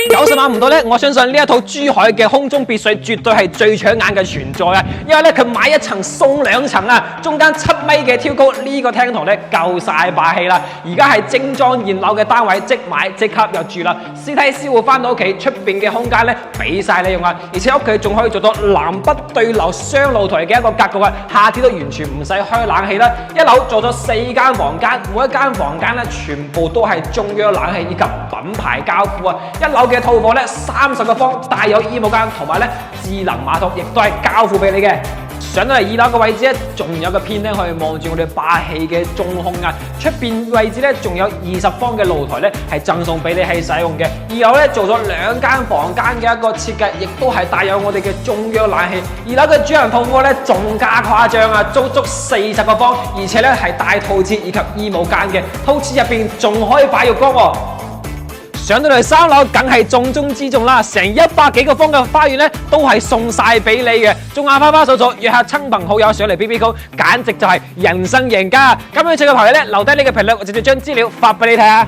90萬唔到咧，我相信呢一套珠海嘅空中別墅絕對係最搶眼嘅存在啊！因為咧佢買一層送兩層啊，中間7米嘅挑高，呢個廳堂咧夠晒霸氣啦！而家係精裝現樓嘅單位，即買即刻入住啦！屍體師傅翻到屋企出邊嘅空間咧俾晒你用啊！而且屋企仲可以做到南北對流雙露台嘅一個格局啊！夏天都完全唔使開冷氣啦！一樓做咗4間房間，每一間房間咧全部都係中央冷氣以及品牌膠庫啊！一樓嘅套房咧30個方，帶有衣帽間同埋咧智能馬桶，亦都係交付俾你嘅。上到嚟2樓嘅位置咧，仲有個偏廳可以望住我哋霸氣嘅中空啊！出邊位置咧仲有20方嘅露台咧，係贈送俾你係使用嘅。2樓咧做咗2間房間嘅一個設計，亦都係帶有我哋嘅中央冷氣。2樓嘅主人套房咧仲加誇張啊，足40個方，而且咧係帶套廁以及衣帽間嘅，套廁入邊仲可以擺浴缸喎。上到嚟3樓，梗係重中之重啦！成100幾個方嘅花園咧，都係送晒俾你嘅。仲下花花草草，約下親朋好友上嚟 BB 區，簡直就係人生贏家！咁樣嘅朋友咧，留低你嘅評論，我直接將資料發俾你睇下。